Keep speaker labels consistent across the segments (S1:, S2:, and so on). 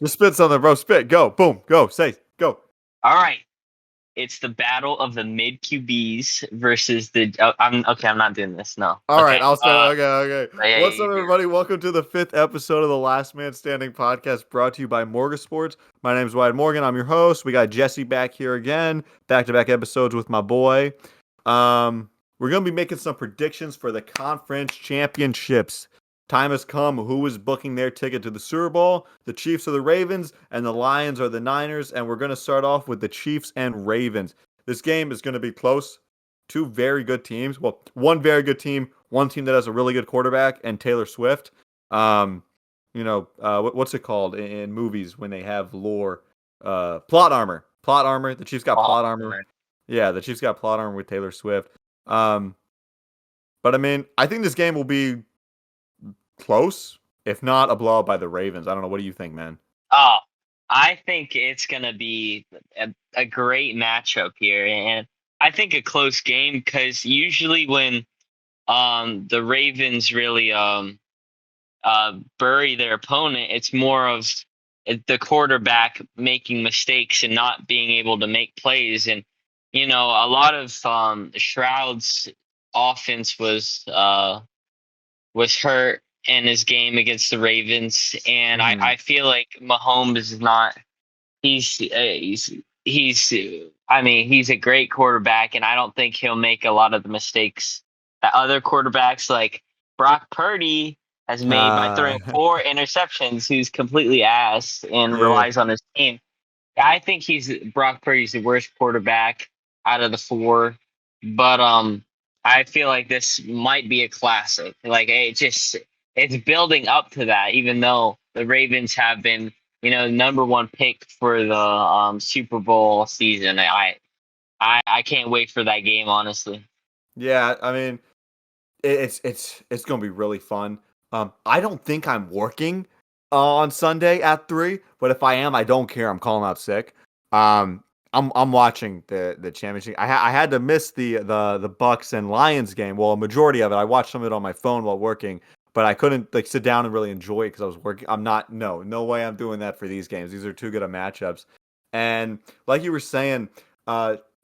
S1: Just spit something, bro. Spit. Go. Boom. Go. Say. Go.
S2: All right. It's the battle of the mid QBs versus the. I'm okay. I'm not doing this. No.
S1: All right.
S2: Okay.
S1: I'll start. Okay.
S2: Yeah,
S1: What's
S2: you
S1: up,
S2: do it.
S1: everybody? Welcome to the 5th episode of the Last Man Standing podcast brought to you by Morgan Sports. My name is Wyatt Morgan. I'm your host. We got Jesse back here again. Back-to-back episodes with my boy. We're going to be making some predictions for the conference championships. Time has come. Who is booking their ticket to the Super Bowl? The Chiefs or the Ravens, and the Lions or the Niners. And we're going to start off with the Chiefs and Ravens. This game is going to be close. Two very good teams. Well, one very good team, one team that has a really good quarterback, and Taylor Swift. What's it called in movies when they have lore? Plot armor. Plot armor. The Chiefs got plot armor. Yeah, the Chiefs got plot armor with Taylor Swift. But I mean, I think this game will be close, if not a blowout by the Ravens. I don't know. What do you think, man?
S2: Oh, I think it's gonna be a great matchup here, and I think a close game because usually when the Ravens really bury their opponent, it's more of the quarterback making mistakes and not being able to make plays. And a lot of Shroud's offense was hurt in his game against the Ravens, and I feel like Mahomes is not. He's. I mean, he's a great quarterback, and I don't think he'll make a lot of the mistakes that other quarterbacks like Brock Purdy has made by throwing 4 interceptions. Who's completely ass and
S1: Yeah.
S2: relies on his team. I think Brock Purdy's the worst quarterback out of the 4, but I feel like this might be a classic. Like it's building up to that, even though the Ravens have been, number 1 pick for the Super Bowl season. I can't wait for that game, honestly.
S1: Yeah, I mean, it's gonna be really fun. I don't think I'm working on Sunday at 3, but if I am, I don't care. I'm calling out sick. I'm watching the championship. I had to miss the Bucks and Lions game. Well, a majority of it. I watched some of it on my phone while working, but I couldn't like sit down and really enjoy it because I was working. I'm not. No way. I'm doing that for these games. These are too good of matchups. And like you were saying,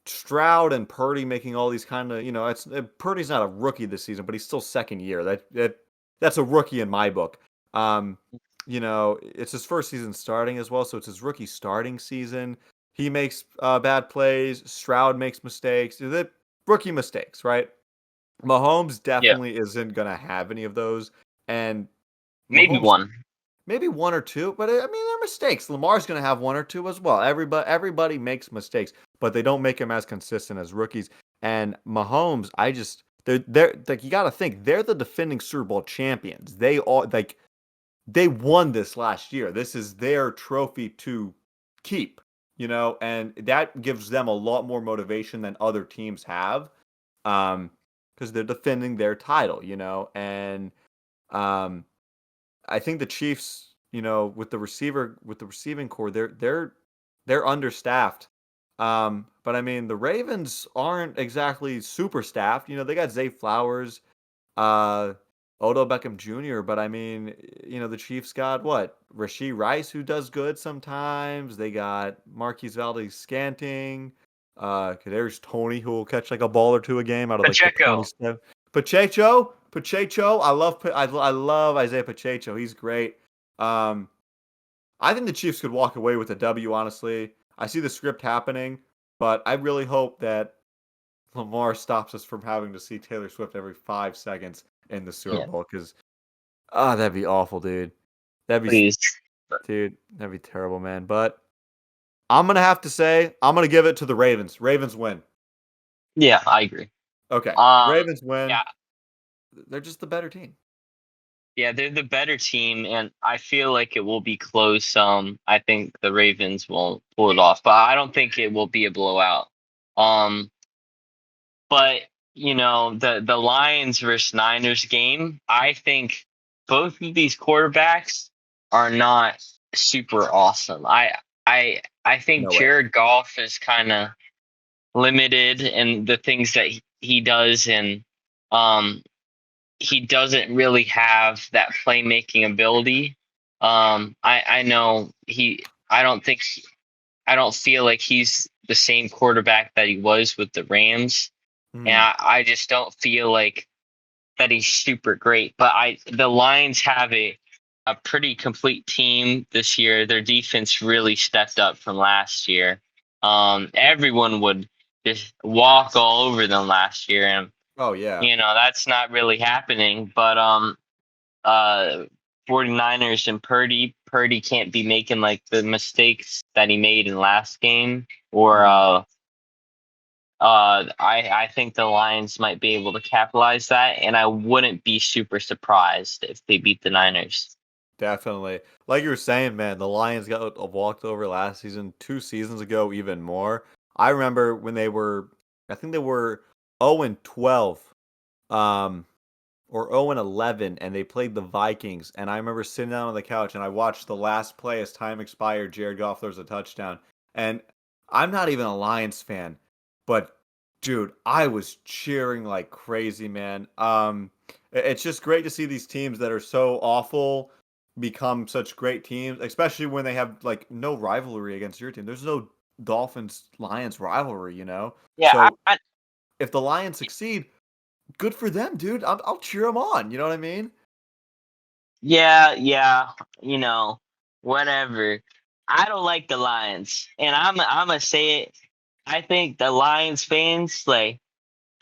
S1: Stroud and Purdy making all these kind of, Purdy's not a rookie this season, but he's still second year. That's a rookie in my book. It's his first season starting as well, so it's his rookie starting season. He makes bad plays. Stroud makes mistakes. They're rookie mistakes, right? Mahomes
S2: Yeah,
S1: definitely isn't gonna have any of those, and
S2: maybe
S1: Mahomes
S2: one.
S1: maybe 1 or 2, but I mean they're mistakes. Lamar's gonna have 1 or 2 as well. Everybody makes mistakes, but they don't make them as consistent as rookies. And Mahomes, they're like you got to think they're the defending Super Bowl champions. They won this last year. This is their trophy to keep, and that gives them a lot more motivation than other teams have, because they're defending their title, and I think the Chiefs, with the receiving core, they're understaffed. But I mean, the Ravens aren't exactly super staffed. They got Zay Flowers, uh, Odo Beckham Jr. But I mean, the Chiefs got what? Rashee Rice, who does good sometimes. They got Marquise Valdes-Scantling. There's Tony, who will catch like a ball or two a game out of like the
S2: Pacheco.
S1: 27. Pacheco, I love Isaiah Pacheco. He's great. Um, I think the Chiefs could walk away with a W. Honestly, I see the script happening, but I really hope that Lamar stops us from having to see Taylor Swift every 5 seconds in the Super
S2: Yeah,
S1: Bowl. Because that'd be awful, dude. That'd be,
S2: please.
S1: dude, that'd be terrible, man. But I'm gonna have to say I'm gonna give it to the Ravens. Ravens win.
S2: Yeah, I agree.
S1: Okay,
S2: Um,
S1: Ravens win.
S2: yeah,
S1: They're just the better team.
S2: yeah, they're the better team, and I feel like it will be close. I think the Ravens will pull it off, but I don't think it will be a blowout. Um, but the Lions versus Niners game, I think both of these quarterbacks are not super awesome. I think
S1: No way.
S2: Jared Goff is kind of limited in the things that he does, and um he doesn't really have that playmaking ability. I know I don't feel like he's the same quarterback that he was with the Rams, and
S1: Hmm.
S2: I just don't feel like that he's super great. But the Lions have a pretty complete team this year. Their defense really stepped up from last year. Everyone would just walk all over them last year, and
S1: Oh yeah,
S2: that's not really happening. But uh 49ers and Purdy can't be making like the mistakes that he made in last game, or
S1: hmm,
S2: I think the Lions might be able to capitalize that, and I wouldn't be super surprised if they beat the Niners.
S1: definitely. Like you were saying, man, the Lions got walked over last season, 2 seasons ago, even more. I remember when I think they were 0 and 12. Um, or 0 and 11, and they played the Vikings. And I remember sitting down on the couch and I watched the last play as time expired. Jared Goff throws a touchdown. And I'm not even a Lions fan, but dude, I was cheering like crazy, man. It's just great to see these teams that are so awful become such great teams, especially when they have like no rivalry against your team. There's no Dolphins Lions rivalry, you know?
S2: Yeah,
S1: So if the Lions succeed, good for them, dude. I'll cheer them on. You know what I mean?
S2: yeah, you know, whatever. I don't like the Lions, and I'm gonna say it. I think the Lions fans, like,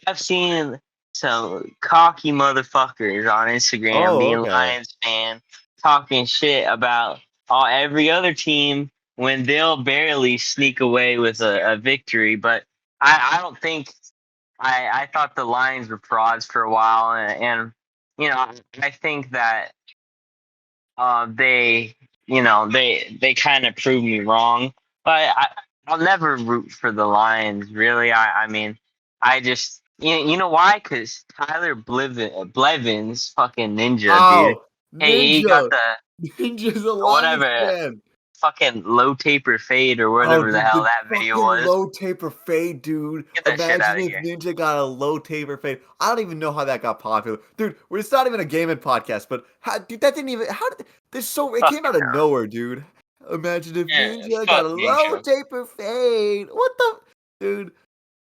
S2: I've seen some cocky motherfuckers on Instagram
S1: Oh,
S2: being
S1: okay.
S2: Lions fan talking shit about every other team when they'll barely sneak away with a victory. But I don't think I thought the Lions were frauds for a while, and I think that they they kind of proved me wrong. But I'll never root for the Lions, really. I mean, I just you know why? Because Tyler Blevins, fucking ninja dude.
S1: Oh,
S2: He got
S1: Ninja.
S2: the
S1: Ninja's a Lions
S2: whatever
S1: fan.
S2: fucking low taper fade or
S1: Oh,
S2: whatever the
S1: dude,
S2: hell
S1: the
S2: that video
S1: fucking
S2: was.
S1: low taper fade, dude.
S2: Get that shit
S1: Imagine
S2: out of
S1: if
S2: here.
S1: Ninja got a low taper fade. I don't even know how that got popular, dude. It's not even a gaming podcast, but how, dude, that didn't even. How did this? So it came
S2: Fucking
S1: out of nowhere, dude. Imagine if
S2: yeah,
S1: Ninja got
S2: fuck
S1: a low
S2: ninja.
S1: taper fade. What the, dude?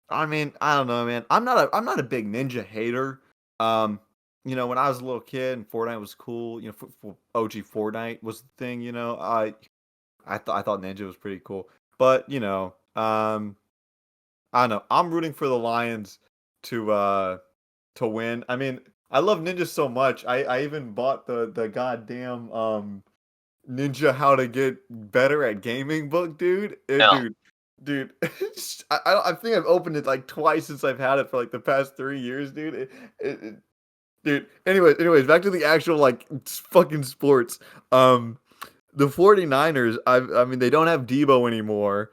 S1: I mean, I don't know, man. I'm not a big Ninja hater. Um, when I was a little kid and Fortnite was cool, OG Fortnite was the thing. I thought Ninja was pretty cool, but I don't know. I'm rooting for the Lions to uh to win. I mean, I love Ninja so much. I even bought the goddamn Ninja How to Get Better at Gaming book, dude.
S2: No.
S1: Dude, I think I've opened it like twice since I've had it for like the past 3 years, dude. Dude. Anyways, back to the actual like fucking sports. The 49ers, I mean, they don't have Debo anymore.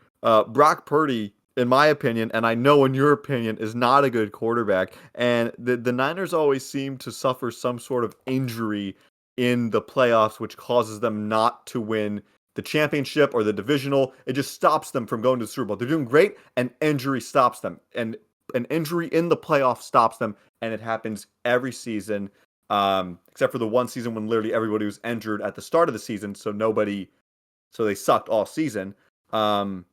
S1: Brock Purdy, in my opinion, and I know in your opinion, is not a good quarterback. And the Niners always seem to suffer some sort of injury in the playoffs, which causes them not to win the championship or the divisional. It just stops them from going to the Super Bowl. They're doing great, and injury stops them. And an injury in the playoffs stops them, and it happens every season. Except for the one season when literally everybody was injured at the start of the season, so they sucked all season. Um,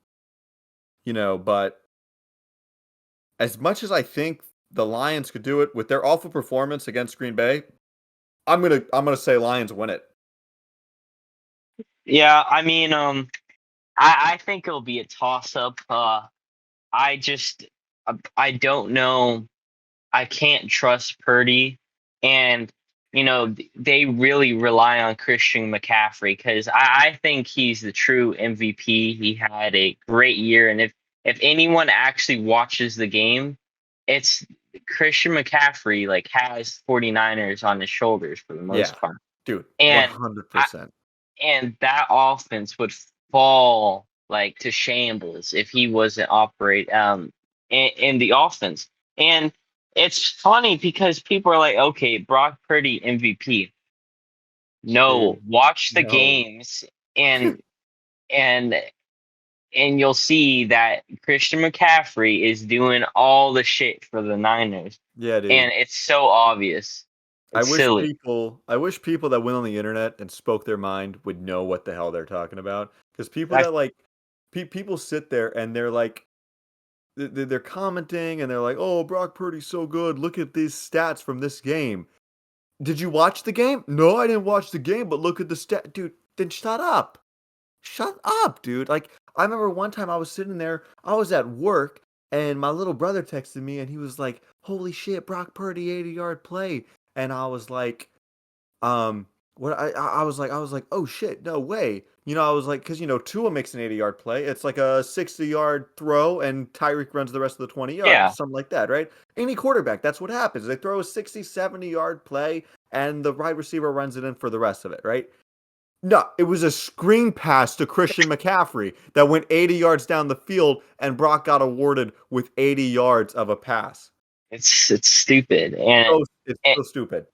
S1: but as much as I think the Lions could do it with their awful performance against Green Bay, I'm gonna say Lions win it.
S2: Yeah, I mean, I think it'll be a toss up. I just I don't know. I can't trust Purdy, and they really rely on Christian McCaffrey because I think he's the true MVP. He had a great year, and if anyone actually watches the game, it's Christian McCaffrey. Like has 49ers on his shoulders for the
S1: Yeah,
S2: most part,
S1: dude,
S2: and
S1: 100%.
S2: that offense would fall like to shambles if he wasn't operate in the offense. And it's funny because people are like, okay, Brock Purdy MVP. No,
S1: Dude,
S2: watch the
S1: no.
S2: games and and you'll see that Christian McCaffrey is doing all the shit for the Niners.
S1: Yeah, dude.
S2: And it's so obvious.
S1: I
S2: It's
S1: wish
S2: silly.
S1: people I wish people that went on the internet and spoke their mind would know what the hell they're talking about. Because people
S2: That
S1: that like people sit there and they're like they're commenting and they're like, "Oh, Brock Purdy's so good. Look at these stats from this game." Did you watch the game? No, I didn't watch the game, but look at the stat, dude. Then shut up. Shut up, dude. Like, I remember one time I was sitting there, I was at work, and my little brother texted me and he was like, "Holy shit, Brock Purdy 80-yard play." And I was like, um, what I was like, "Oh shit, no way." I was like, because Tua makes an 80-yard play. It's like a 60-yard throw, and Tyreek runs the rest of the 20 yards,
S2: yeah,
S1: something like that, right? Any quarterback, that's what happens. They throw a 60, 70-yard play, and the wide receiver runs it in for the rest of it, right? No, it was a screen pass to Christian McCaffrey that went 80 yards down the field, and Brock got awarded with 80 yards of a pass.
S2: it's stupid, and
S1: It's
S2: and,
S1: so stupid.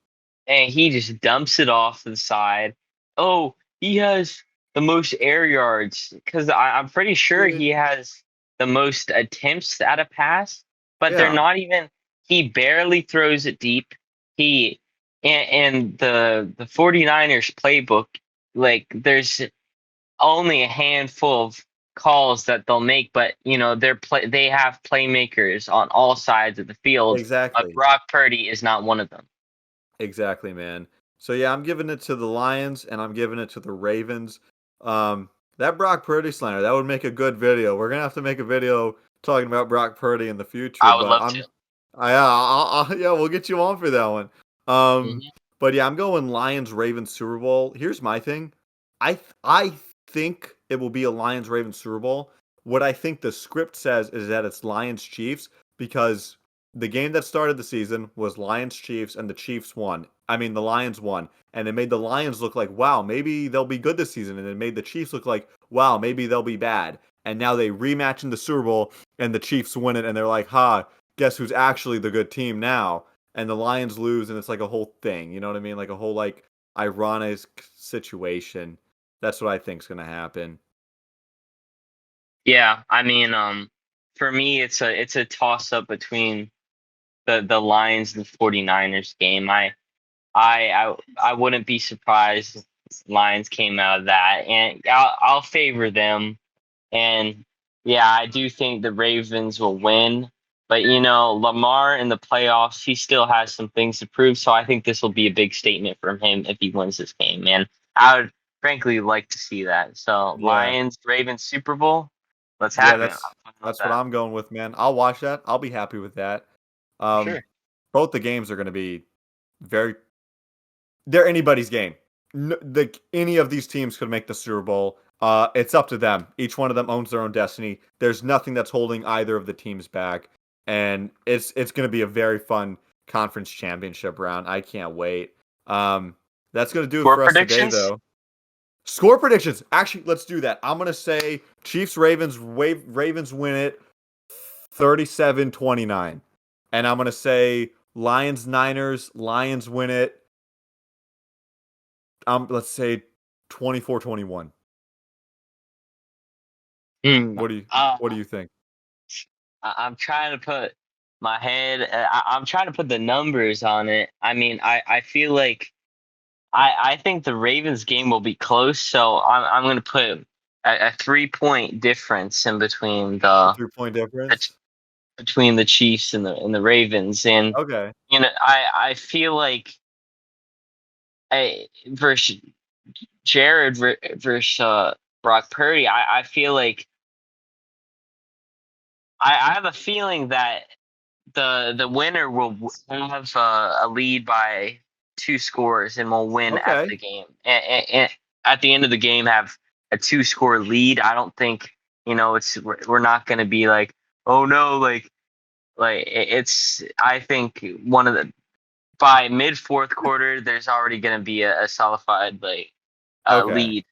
S2: and he just dumps it off to the side. Oh, he has the most air yards because I'm pretty sure
S1: Yeah,
S2: he has the most attempts at a pass, but they're
S1: yeah,
S2: not even. He barely throws it deep. He and the 49ers playbook, like there's only a handful of calls that they'll make, but they have playmakers on all sides of the field. But
S1: exactly.
S2: Brock Purdy is not one of them.
S1: Exactly, man. So yeah, I'm giving it to the Lions and I'm giving it to the Ravens. Um, that Brock Purdy slander, that would make a good video. We're gonna have to make a video talking about Brock Purdy in the future,
S2: I would
S1: but
S2: love to.
S1: yeah, we'll get you on for that one. Um,
S2: Hmm.
S1: but yeah, I'm going Lions Ravens Super Bowl. Here's my thing. I think it will be a Lions Ravens Super Bowl. What I think the script says is that it's Lions Chiefs because the game that started the season was Lions Chiefs and the Chiefs won. I mean, the Lions won. And it made the Lions look like, wow, maybe they'll be good this season. And it made the Chiefs look like, wow, maybe they'll be bad. And now they rematch in the Super Bowl and the Chiefs win it. And they're like, ha, guess who's actually the good team now? And the Lions lose. And it's like a whole thing. You know what I mean? Like a whole, like, ironic situation. That's what I think's going to happen.
S2: Yeah, I mean, for me, it's a toss up between the Lions and 49ers game. I wouldn't be surprised if Lions came out of that, and I'll favor them. And yeah, I do think the Ravens will win. But Lamar in the playoffs, he still has some things to prove. So I think this will be a big statement from him if he wins this game. And I would frankly like to see that. So
S1: Yeah.
S2: Lions, Ravens, Super Bowl, let's
S1: Yeah,
S2: have it. I'm fine with
S1: that's what
S2: that.
S1: I'm going with, man. I'll watch that. I'll be happy with that.
S2: For
S1: Um,
S2: sure.
S1: both the games are going to be very. They're anybody's game. Any of these teams could make the Super Bowl. It's up to them. Each one of them owns their own destiny. There's nothing that's holding either of the teams back, and it's going to be a very fun conference championship round. I can't wait. Um, that's going to do it
S2: Score
S1: for us today,
S2: predictions?
S1: though. Score predictions. Actually, let's do that. I'm going to say Chiefs Ravens Ravens win it 37-29. And I'm going to say Lions Niners Lions win it let's say 24-21.
S2: Hmm.
S1: What do you think?
S2: I'm trying to put my head. I'm trying to put the numbers on it. I mean, I feel like I think the Ravens game will be close, so I'm going to put a 3 point difference in between
S1: A
S2: the
S1: 3-point
S2: bet-
S1: difference?
S2: between the Chiefs and the Ravens, and
S1: Okay.
S2: I feel like versus versus Brock Purdy, I feel like I have a feeling that the winner will have a lead by two scores and will win at
S1: Okay.
S2: the game. And at the end of the game, have a two-score lead. I don't think we're not going to be like, oh no, it's. I think one of the by mid fourth quarter, there's already going to be a solidified
S1: Okay.
S2: lead.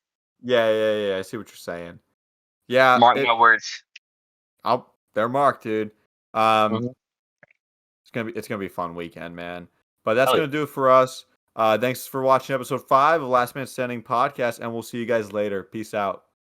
S1: Yeah. I see what you're saying. Yeah,
S2: Mark my words.
S1: they're marked, dude. Um,
S2: Mhm.
S1: it's gonna be a fun weekend, man. But that's
S2: Oh,
S1: gonna do it for us. Thanks for watching episode 5 of Last Man Standing podcast, and we'll see you guys later. Peace out.